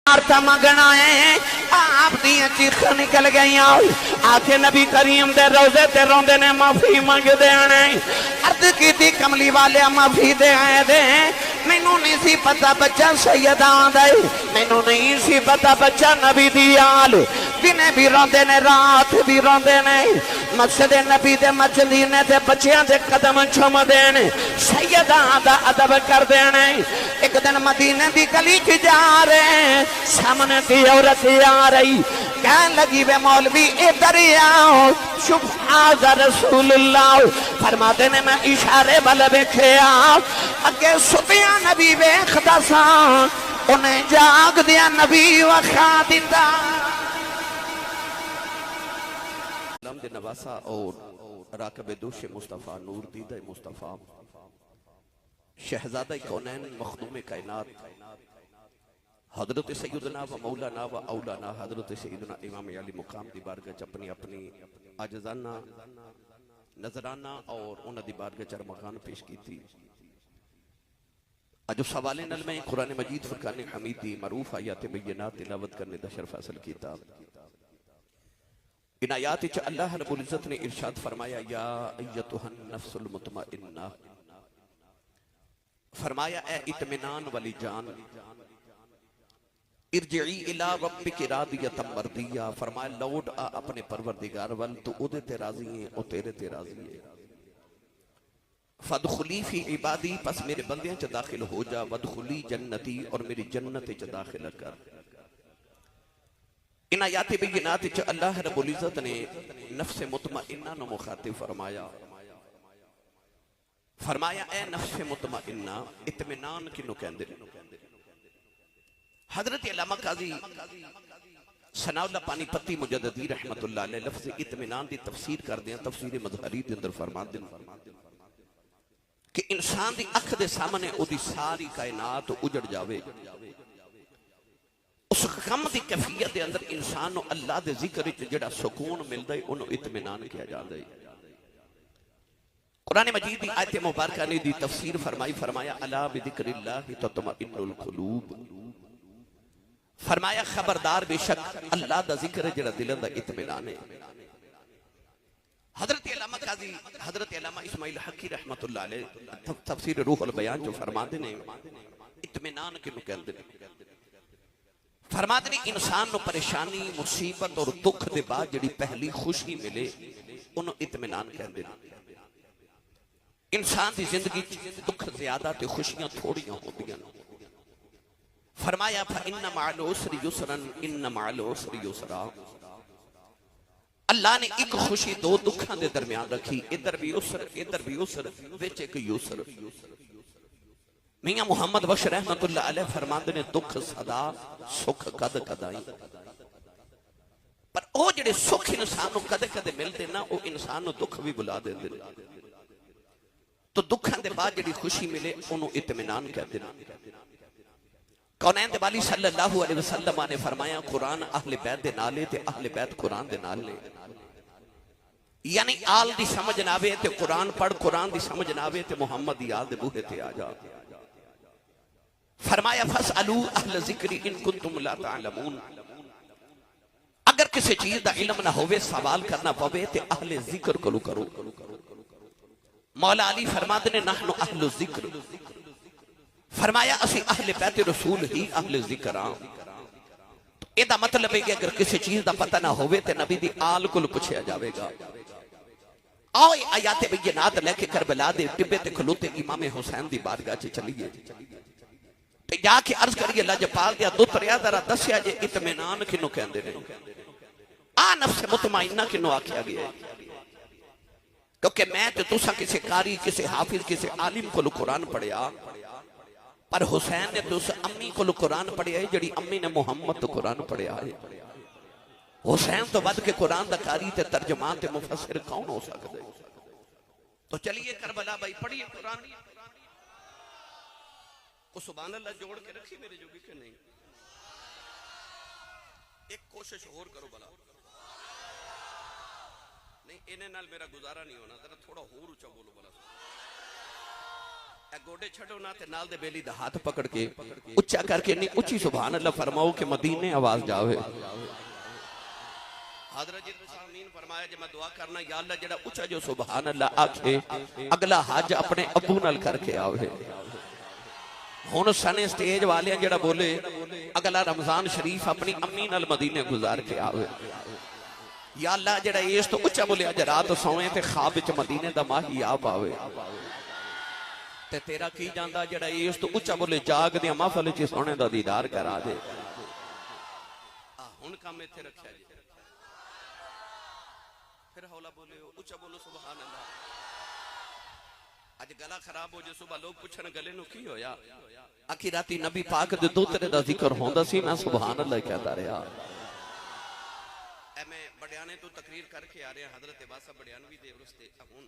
मंगना है आप दियां चीखां निकल गई आके नबी करीम दे रोजे ते रोंदे ने माफी मंगदे ने अर्ज की कमली वाले माफी दे आए दे मैनू नहीं सी पता बच्चा सैयदा आंदा मैनू नहीं सी पता बच्चा नबी दी आल दिने भी रोंदे ने रात भी रोंदे ने मकसद नबी दे मजलीने ते बच्चियां दे कदम चुमदे ने सैयदा दा अदब करदे ने। एक दिन मदीने दी गली च जा रहे सामने की औरत आ रही कह लगी वे मौलवी इधर आओ सुभान रसूलुल्लाह फरमाते ने मैं इशारे वाल वेख्या अगे सुतिया नबी वेखदा सा उन्हें जाग दिया नबी वखा दिता नवासा और राकब दोष मुस्तफा नूर दीदा मुस्तफा शहजादा कौनैन मखदूम कायनात हजरत सैयदना व मौलाना व औलाना हजरत सैयदना इमाम अली मुकाम दी बारगाह अपनी अपनी आजजाना नजराना और उन्हां दी बारगाह च मकान पेश की। अज उस हवाले नाल मैं कुरान मजीद फुरकान हमीद दी मरूफ आयात बय्यनात तिलावत करने दा शर्फ हासिल कीता। इन आयात च अल्लाह रब्बुल इज्जत ने इरशाद फरमाया या अय्यतुहन नफ्सुल मुतमइन्ना फरमाया ए इत्मीनान वाली जान इरजिई इला रब्बिकी रादियतम मर्दिया फरमाया लौट आ अपने परवरदिगार वल तू ओदे ते राजी है ओ तेरे ते राजी है। फदखुली फी इबादी पस मेरे बंदियां च दाखिल हो जा वदखुली जन्नती और मेरी जन्नत च दाखिल कर। इन आयात बय्यनात च अल्लाह रब्बुल इज्जत ने नफ्स मुतमइन्ना नु मुखातिब फरमाया फरमाया ए नफ्स मुतमइन्ना इत्मीनान किनु कहंदे ने। हजरत अल्लामा काजी सनाउल्लाह पानीपती मुजद्दिदी रहमतुल्लाह अलैह लफ्ज़ इत्मीनान दी तफसीर करदे हैं तफसीर मज़हरी दे अंदर फरमाते हैं कि इंसान दी अख दे सामने ओदी सारी कायनात उजड़ जावे उस गम दी कैफियत दे अंदर इंसान नु अल्लाह दे जिक्र विच जेड़ा सुकून मिलदा है ओनु इत्मीनान किया जांदा है। कुरान मजीद की आयत मुबारक ने दी तफसीर फरमाई फरमाया अला बिदिक्रिल्लाह तत्मइन्नुल कुलूब फरमाया खबरदार बेशक अल्लाह दा जिक्र जेड़ा दिल दा इत्मीनान है। हजरत अल्लामा काजी हजरत अल्लामा इस्माइल हकी रहमतुल्लाह अलैह तफसीर रूहुल बयान जो फरमाते ने इत्मीनान किनु कहंदे ने फरमाते ने इंसान नु परेशानी मुसीबत और दुख दे बाद जेड़ी पहली खुशी मिले उन्हें इत्मीनान कहंदे ने। इंसान की जिंदगी दुख ज्यादा ते खुशियां थोड़ियां होंदियां ने। फरमाया फइन्न मअल उसरि युसरन इन्न मअल उसरि युसरा अल्लाह ने एक खुशी दो दुखों के दरमियान रखी इधर भी उसर विच एक युसर। मियां मुहम्मद बख्श रहमतुल्लाह अलैह फरमाते ने दुख सदा सुख कद कदाई पर वो जेडे सुख इंसान को कदे कदे मिलते ना वो इंसान को दुख भी बुला देंदे ने। तो दुखों के बाद जी खुशी मिले उन्होंने इत्मीनान कहते हैं। कौनैन दे वाली सल्लल्लाहु अलैहि वसल्लम ने फरमाया कुरान अहले बैत दे नाल है ते अहले बैत कुरान दे नाल ने यानी आल दी समझ ना आवे ते कुरान पढ़ कुरान दी समझ ना आवे ते मुहम्मद दी आल दे बूहे ते आ जा। फरमाया फसअलू अहल ज़िक्री इन कुंतुम ला तअलमून अगर किसी चीज दा इल्म ना होवे सवाल करना पवे ते अहले ज़िक्र को करो। मौला अली फरमाते ने नहनु अहलु ज़िक्र फरमाया असी अहले बैत रसूल ही अहले ज़िक्र हां। एदा मतलब है कि अगर किसी चीज दा पता ना होवे ते नबी दी आल को पूछया जावेगा। आओ आयात बय्यनात लेके करबला दे टिब्बे ते खलोते इमाम हुसैन दी बारगाह च चलिए ते जाके अर्ज करिए लजपाल दिया दुतरिया जरा दस्या जे इत्मीनान किनु कहंदे ने आ नफ्स मुतमइन्ना किनु आख्या गया है। क्योंकि मैं तो तुसा किसी कारी किसी हाफिज किसी आलिम को कुरान पढ़िया पर हुसैन ने तो उस अम्मी को कुरान पढ़िया है जड़ी अम्मी ने मुहम्मद तो कुरान पढ़िया है। हुसैन तो बद के कुरान दा कारी ते तर्जमान ते मुफस्सिर कौन हो सकता है। तो चलिए करबला भाई पढ़िए कुरान को सुभान अल्लाह जोड़ के रखी मेरे जोगी के नहीं। एक कोशिश और करो भला नहीं इन्हें नाल मेरा गुजारा नहीं होना जरा थोड़ा होर ऊंचा बोलो भला गोडे छड़ो ना ते नाल दे बेली दा हाथ पकड़ के उच्चा करके नहीं उच्ची सुभान अल्लाह फरमाओ कि मदीने आवाज जावे। हजरत जी आमीन फरमाया जे मैं दुआ करना या अल्लाह जेड़ा उच्चा जो सुभान अल्लाह आखे अगला हज अपने अबू नाल करके आवे। हुण सने स्टेज वाले जेड़ा बोले अगला रमजान शरीफ अपनी अम्मी नाल मदीने गुजार के आवे। या अल्लाह जेड़ा इस तो उच्चा बोले अज रात सोए ते ख्वाब विच मदीने दा माही आ पावे ते तेरा की जांदा जेड़ा इस तो उच्चा बोले जाग दी महफिल च सोने दा दीदार करा दे। हुण काम इत्थे रखिया जी फिर हौला बोले उच्चा बोलो सुभान अल्लाह। अज गला खराब हो जे सुबह लोग पूछन गले नु की होया आखी राती नबी पाक दे दोतरे दा जिक्र होंदा सी मैं सुभान अल्लाह कहता रहा। मैं बड़ियाने तो तकरीर करके आ रहे हजरत बासा बड़ियानवी दे उरस्ते हुन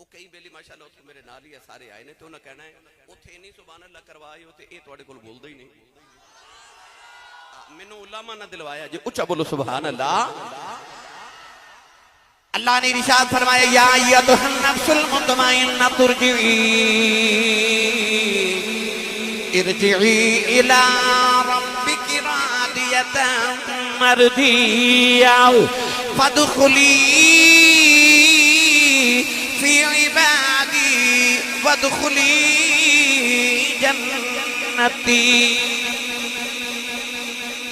ਉਹ ਕਈ ਬੇਲੀ ਮਾਸ਼ਾਅੱਲਾ ਉੱਥੇ ਮੇਰੇ ਨਾਲ ਹੀ ਸਾਰੇ ਆਏ ਨੇ ਤੇ ਉਹਨਾਂ ਕਹਿਣਾ ਹੈ ਉੱਥੇ ਨਹੀਂ ਸੁਭਾਨ ਅੱਲਾਹ ਕਰਵਾਏ ਹੋ ਤੇ ਇਹ ਤੁਹਾਡੇ ਕੋਲ ਬੋਲਦਾ ਹੀ ਨਹੀਂ। ਮੈਨੂੰ ਉਲਾਮਾ ਨੇ ਦਿਲਵਾਇਆ ਜੇ ਉੱਚਾ ਬੋਲੋ ਸੁਭਾਨ ਅੱਲਾਹ। अल्लाह ने इरशाद फरमाया या अय्युहन नफ्सुल मुतमइन्ना इरजिई इला रब्बिकी रादियतन मर्दिया फदखुली फी इबादी वदखुली जन्नती।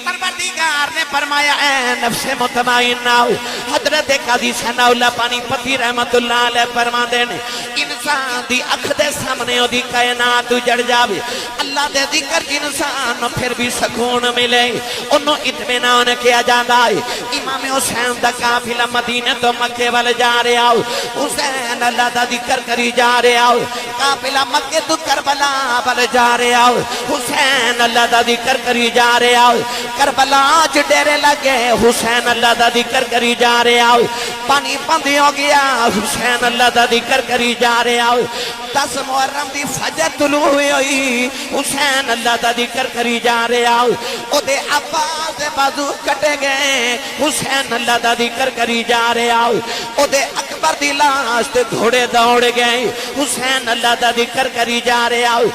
परवरदिगार ने फरमाया ऐ नफ्से मुतमइन्ना हजरत काजी सनाउल्लाह पानीपति रहमतुल्लाह अलैह फरमाते ने इंसान दी अख दे सामने ओदी कायनात उजड़ जावे अल्लाह दे जिक्र इंसान नु फिर भी सुकून मिले ओनु इत्मीनान किया जांदा है। इमाम हुसैन दा काफिला मदीने तो मक्के वाल जा रहा हो हुसैन अल्लाह दा जिक्र करी जा रहा हो काफिला मक्के तो करबला वाल जा रहा हो हुसैन अल्लाह दा जिक्र करी जा रहा हो करबला च डेरे लगे हुसैन अल्लाह दा जिक्र करी जा रहा हो पानी बंद हो गया हुसैन अल्लाह दा जिक्र करी जा रहा हो 10 मुहर्रम दी फजर तुलू हुई हुसैन अल्लाह दा जिक्र करी जा रहा हो ओदे अब्बास दे बाजू कटे गए हुसैन अल्लाह दा जिक्र करी जा रहा हो ओदे अकबर दी लाश ते घोड़े दौड़ गए हुसैन अल्लाह दा जिक्र करी जा रहा हो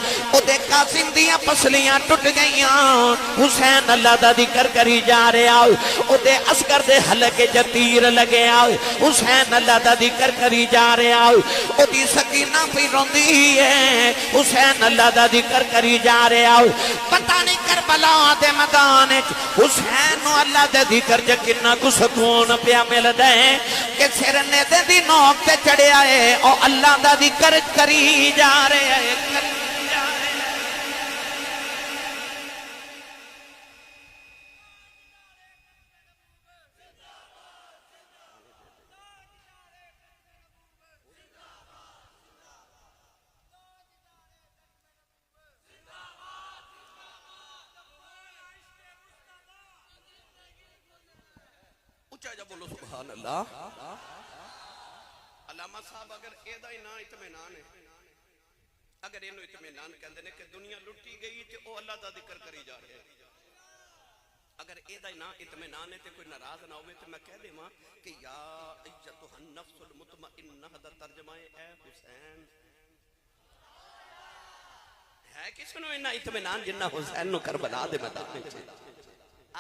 ओदे कासिम दियां पसलियां टूट गईयां हुसैन अल्लाह दा जिक्र करी जा रहा हो ओदे अस्कर दे हलके च तीर लगे आओ हुसैन अल्लाह दा जिक्र करी जा रहा हो ओदी सकीना भी रोंदी है हुसैन अल्लाह दा जिक्र करी जा रहा हो। पता नहीं करबला दे मैदान च हुसैन नु अल्लाह दे जिक्र च कितना कुछ सुकून पिया मिलदा है कि सिर नेदे दी नोक ते चढ़िया है ओ अल्लाह दा जिक्र करी जा रहा है। बोलो सुभान अल्लाह। अल्लामा साहब अगर एदा ही ना इत्मीनान है अगर इन्हों इत्मीनान कहते हैं कि दुनिया लुटी गई तो वो अल्लाह दा जिक्र करी जा रहे हैं अगर एदा ही ना इत्मीनान है तो कोई नाराज ना होवे तो मैं कह देवां कि या अय्युहन नफ्सुल मुतमइन्ना दा तर्जुमा है ए हुसैन है किसी नु इन्ना इत्मीनान जिन्ना हुसैन नु करबला दे मैदान च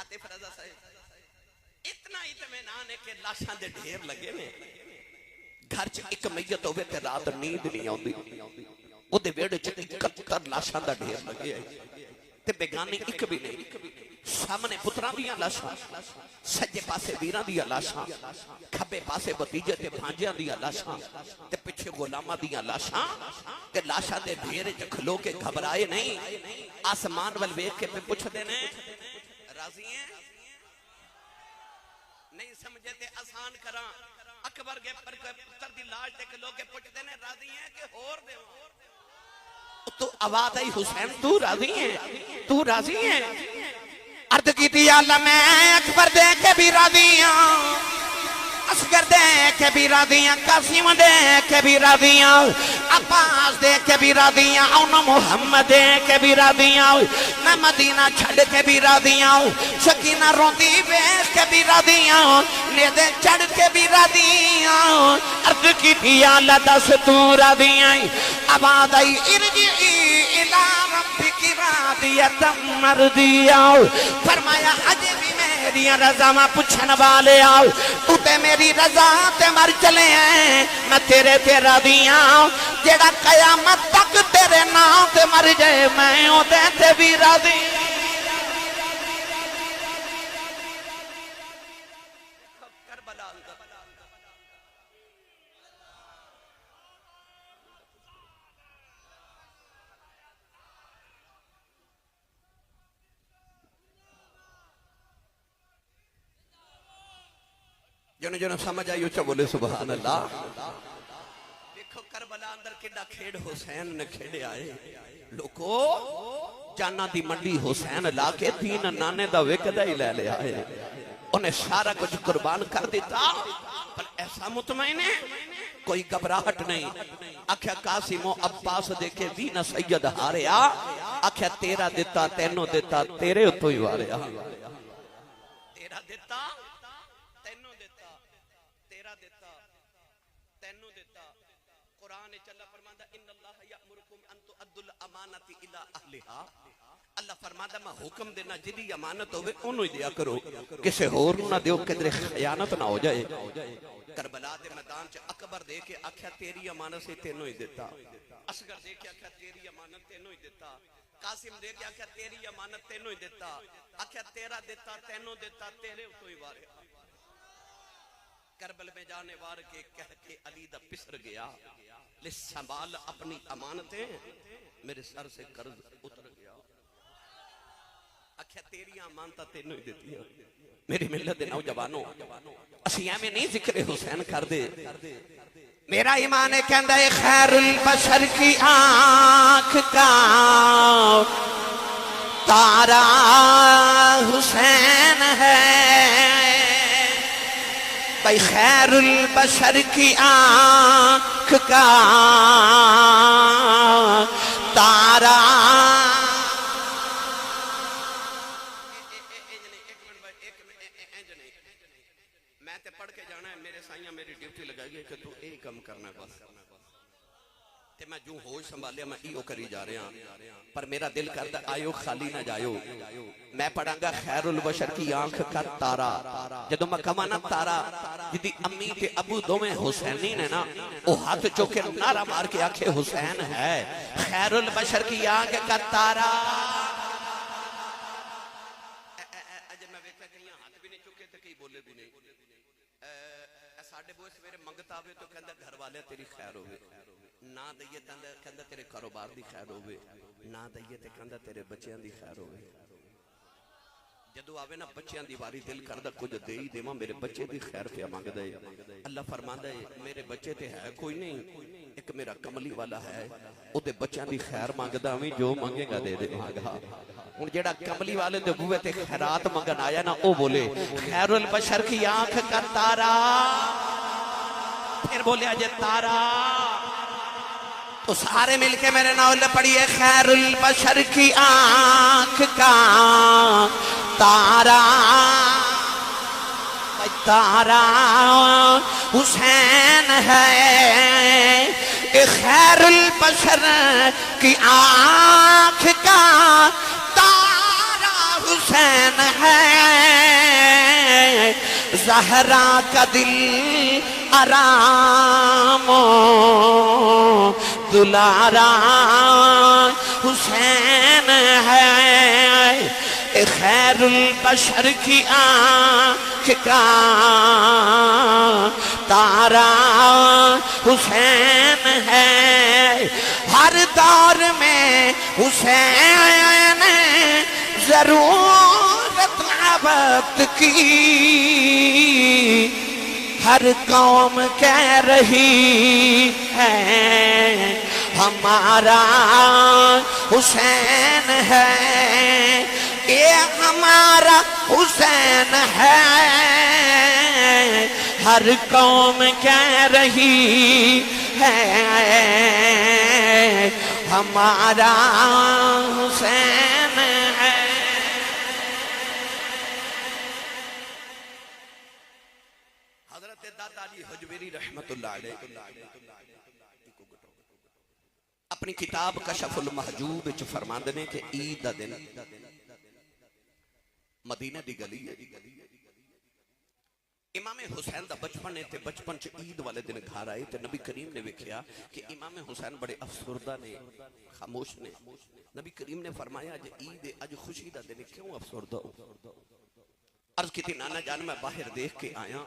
आतिफ रज़ा साहब इतना इत्मीनान है कि लाशां दे ढेर लगे ने घर च एक मैयत होवे ते रात नींद नहीं आउंदी ओदे वेड़े च 71 लाशां दा ढेर लगे है ते बेगानी एक भी नहीं सामने पुत्रां दियां लाशां सज्जे पासे वीरां दियां लाशां खब्बे पासे भतीजे ते भांजियां दियां लाशां ते पिछे गुलामां दियां लाशां ते लाशां दे ढेर च खलो के घबराए नहीं आसमान वल वेख के पुछदे ने राजी हैं नहीं समझे ते आसान करा अकबर के पुत्र दी लाश देख लोग के पूछते ने राजी हैं कि होर दे तो आवाज आई हुसैन तू राजी है तू राजी है अर्ज की थी अल्लाह मैं अकबर दे के भी राजी हां असगर दे के भी रादियां, कासिम दे के भी रादियां, अब्बास दे के भी रादियां, औन मुहम्मद दे के भी रादियां, मैं मदीना छड़ के भी रादियां, सकीना रोंदी वेख के भी रादियां, नेदे चढ़ के भी रादियां। अर्ज की पिया ला दस तू रादियां, आबाद आई इरजी इला रब्बिकी रादियतम मर्दिया। फरमाया अज भी मेरी रजा में पुछन वाले आओ, तू ते मेरी रजा ते मर चले हैं, मैं तेरे ते रादियां। जेड़ा कयामत तक तेरे नाम ते मर जाए, मैं ओदे ते भी रादी। जन जन समझ आई उच्चा बोले सुभान अल्लाह। देखो करबला अंदर किड्डा खेड़ हुसैन ने खेड़े आए लोको, जाना दी मंडी हुसैन ला के तीन नाने दा विकदा ही ले ले आए। उन्हें सारा कुछ कुर्बान कर दिता, पर ऐसा मुतमईन है, कोई घबराहट नहीं। आख्या कासिमो अब्बास देखे भी न सैयद हारिया, आख्या तेरा दिता तेनों दिता, तेरे उतो ही वारिया। तेरा दिता तेनों दिता, तेरा दिता तेनों दिता। कुरान अल्लाह फरमांदा इन्नल्लाह यअमुरुकुम अन तुअद्दुल अमानति इला अहलिहा। अल्लाह फरमांदा मैं हुक्म देना जिदी अमानत होवे ओनू ही दिया करो, किसे होर नू ना दियो, किधरे खयानत ना हो जाए। करबला दे मैदान च अकबर दे के आख्या तेरी अमानत से तेनों ही दिता, असगर दे के आख्या तेरी अमानत तेनों ही दिता, कासिम दे के आख्या तेरी अमानत तेनों ही दिता, आख्या तेरा दिता तेनों दिता, तेरे उतो ही वारे। करबल में जाने वार के कह के अली दा पिसर गया, ले संभाल अपनी अमानतें, मेरे सर से कर्ज उतर गया। आख्या तेरी अमानत तेनों ही दित्तियां। मेरी मिल्लत दे नौजवानों, असीं एवें नहीं जिक्र हुसैन कर दे। मेरा ईमान कहंदा है खैरुल बशर की आंख का तारा हुसैन है, भाई खैरुल बशर की आंख का तारा। मैं ते पढ़ के जाना है, मेरे साइया मेरी ड्यूटी लगाई है कि तू यही कम करना है बस। ते मैं जो होश संभालिया मैं इहो करी जा रहा, पर मेरा दिल करता आयो खाली ना जायो। मैं पढ़ांगा खैरुल बशर की आंख का तारा। जदों मैं कहां ना तारा, जिदी अम्मी ते अबू दोवें हुसैनी ने ना, वो हाथ चुके नारा मार के आखे हुसैन है। खैरुल बशर की आंख का तारा। मैं वेखा कई हाथ भी नहीं चुके ते कई बोले भी नहीं। साडे बोए सवेरे मंगत आवे तो कहंदा घर वाले तेरी खैर होवे, ना दईए कहंदा तेरे कारोबार दी खैर होवे, ना दईए ते कहंदा तेरे बच्चों दी खैर होवे। जदों आवे ना बच्चों दी वारी दिल करदा कुछ दे ही देवां, मेरे बच्चे दी खैर पे मंगदा है। अल्लाह फरमांदा है मेरे बच्चे ते है कोई नहीं, एक मेरा कमली वाला है, ओदे बच्चों दी खैर मंगदा, मैं जो मंगेगा दे देवांगा। हुण जेड़ा कमली वाले दे बूहे ते खैरात मंगन आया ना, ओ बोले खैरुल बशर की आंख का तारा। फिर बोले अजय तारा, तो सारे मिलके मेरे नाल पढ़िए खैरुल बशर की आंख का तारा। तारा हुसैन है, खैरुल बशर की आंख का तारा हुसैन है। ज़हरा का दिल आरामो दुलारा हुसैन है। खैरुल बशर की आंख का तारा हुसैन है। हर दौर में हुसैन जरूरत वक्त की हर कौम कह रही है हमारा हुसैन है, ये हमारा हुसैन है, हर कौम कह रही है हमारा हुसैन है। हजरत दादा जी हुजवेरी रहमतुल्लाह अलैह अपनी किताब कशफुल महजूब च फरमांदे ने कि ईद दा दिन मदीने दी गली है, इमाम हुसैन दा बचपन है ते बचपन च ईद वाले दिन घर आए ते नबी करीम ने वेख्या कि इमाम हुसैन बड़े अफसरदा ने, खामोश ने। नबी करीम ने फरमाया जे ईद है, अज खुशी दा दिन, क्यों अफसरदा हो? अर्ज की नाना जान मैं बाहर देख के आया,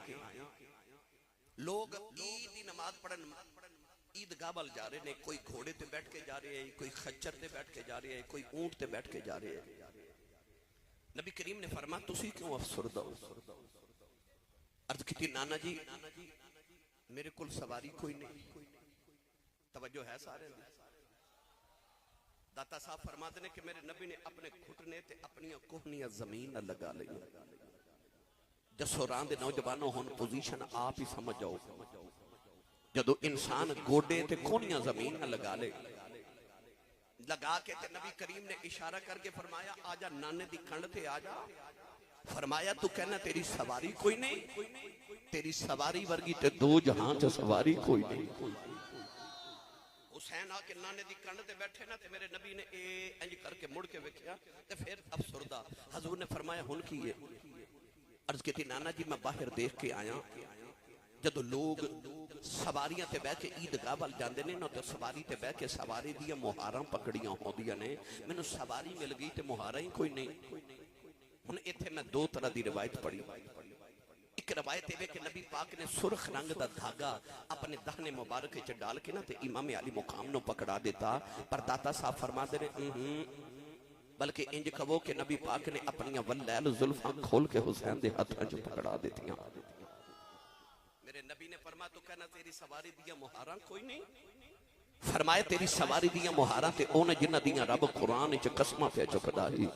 लोग ईद की नमाज पढ़न ईदगाह वाल जा रहे ने, कोई घोड़े ते बैठ के जा रहे हैं, कोई खच्चर ते बैठ के जा रहे हैं, कोई ऊंट ते बैठ के जा रहे हैं। नबी करीम ने फरमा तुसी क्यों अफसरदा हो? अर्ज की नाना जी मेरे को सवारी कोई नहीं। तवज्जो है सारे? दाता साहब फरमाते ने कि मेरे नबी ने अपने घुटने ते अपनी कोहनियां जमीन न लगा ली। जसोरां दे नौजवानों हुन पोजीशन आप ही समझ जाओ, जदों इंसान गोडे ते कोहनियां जमीन न लगा ले, लगा के ते नबी करीम ने इशारा करके फरमाया आजा नाने दी कंड ते आजा। फरमाया तू कहना तेरी सवारी कोई नहीं, तेरी सवारी वर्गी ते दो जहां च सवारी कोई नहीं। हुसैन आके नाने दी कंड ते बैठे ना ते मेरे नबी ने इंज करके मुड़ के वेख्या ते फिर अफसरदा। हजूर ने फरमाया हुन की है? अर्ज की नाना जी मैं बाहर देख के आया, जदों लोग सवारियां ते बह के ईदगाह वाल जांदे ने ना, तो सवारी ते बह के सवारी दी मुहारां पकड़ियां होंदियां ने। मैनू सवारी मिल गई ते मुहारा ही कोई नहीं। हुन इत्थे मैं दो तरह की रिवायत पढ़ी। एक रवायत है कि नबी पाक ने सुरख रंग का धागा अपने दाहने मुबारक च डाल के ना ते इमाम अली मुकाम नो पकड़ा देता। पर दाता साहब फरमाते ने बल्कि इंज कहो कि नबी पाक ने अपनी वल्लैल जुल्फां खोल के हुसैन दे हाथां च पकड़ा देतियां। मेरे नबी ने फरमाया तो कहना तेरी सवारी दिया मुहारां कोई नहीं। फरमाया तेरी सवारी दिया मुहारां ते ओने जिन्हां दियां रब कुरान च कसमां पे चुकदा ही।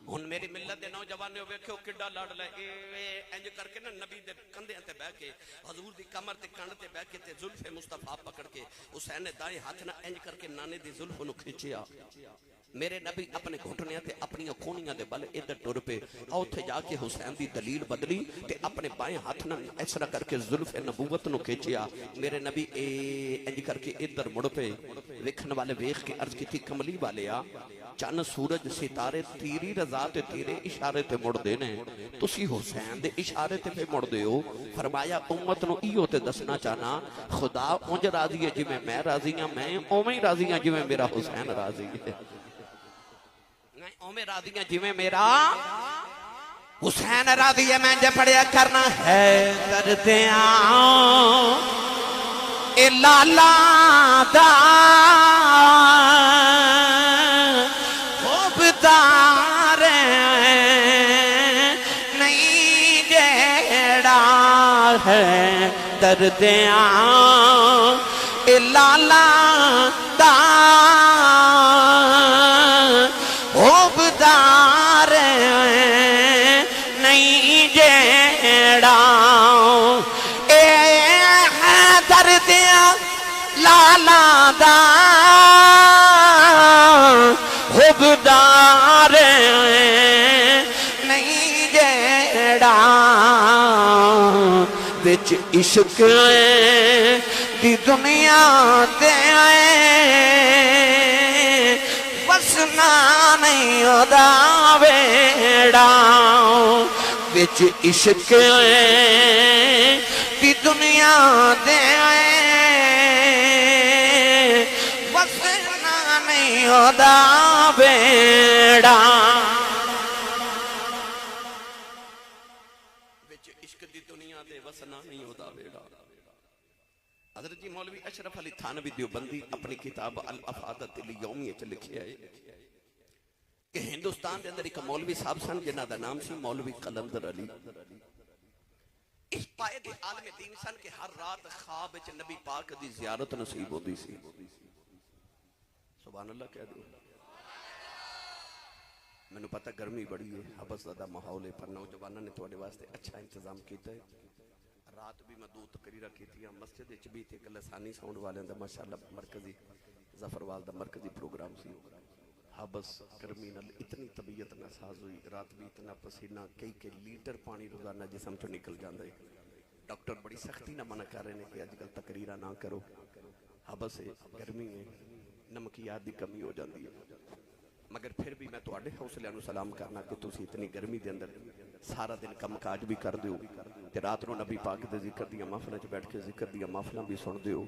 हुन मेरी मिल्लत दे नौजवान वेख्यो किड्डा लड़ ले इंज करके ना नबी दे कंधे ते बैठ के हजूर दी कमर ते कंध ते बैठ के ते जुल्फे मुस्तफा पकड़ के हुसैन ने दाएं हाथ ना इंज करके नाने दी जुल्फ नु खिंचिया। मेरे नबी अपने घुटने ते अपनी कोहनियां दे बल इधर टुर पे। उत्थे जाके हुसैन दी दलील बदली ते अपने बाएं हाथ नाल इस तरह करके जुल्फे नबूवत नु खिंचिया। मेरे नबी इंज करके इधर मुड़ पे। वेखण वाले वेख के अर्ज की कमली वाले आ चन्न सूरज सितारे तेरी रजा ते तेरे इशारे ते मुड़दे ने, तुसी हुसैन दे इशारे ते पे मुड़दे हो। फरमाया उम्मत नु इहो ते दसना चाहना खुदा उंज राजी है जिवें मैं राजी हां, मैं उवें राजी हां जिवें मेरा हुसैन राजी है। मैं उवें राजी हां जिवें मेरा हुसैन राजी है। मैं जे पढ़िया करना है करते ए लाला दा है दर्दिया ए लाला दा होबदार नहीं जेड़ा ए है दर्दिया लाला दा होबदार नहीं जेड़ा बिच इश्क दी दुनिया ते वसना नहीं ओदा वेड़ा। बिच इश्क दी दुनिया ते वसना नहीं ओदा वेड़ा। हज़रत जी मौलवी अशरफ अली थानवी देवबंदी अपनी किताब अल अफादत अल यौमिया च लिखिया है कि हिंदुस्तान के अंदर एक मौलवी साहब सन जिन्हां दा नाम सी मौलवी कलंदर अली। इस पाए के आलम दीन सन कि हर रात ख्वाब विच नबी पाक दी ज़ियारत नसीब होंदी सी। सुभान अल्लाह कह दो। मैनूं पता गर्मी बड़ी है, हबस दा माहौल है, पर नौजवानों ने तुहाडे वास्ते अच्छा इंतजाम कीता है। रात भी मैं 2 तकरीरा कीतियां मस्जिद विच भी ते लसानी साउंड वाले दा माशाअल्लाह मरकजी जफरवाल दा मरकजी प्रोग्राम सी। हाँ बस गर्मी नाल इतनी तबीयत नासाज हुई, रात भी इतना पसीना, कई लीटर पानी रोजाना जिसम चो निकल जाता है। डॉक्टर बड़ी सख्ती ना मना कर रहे हैं कि अजकल तकरीरा ना करो। हाँ बस गर्मी है, नमकियात की कमी हो जाती है, मगर फिर भी मैं तुहाडे हौसलिਆਂ ਨੂੰ सलाम करना कि तुसी इतनी गर्मी के अंदर सारा दिन कम काज भी कर दो ते रात को नबी पाक दे जिक्र दी महफिलों च बैठ के जिक्र दी महफिलां भी सुन दो।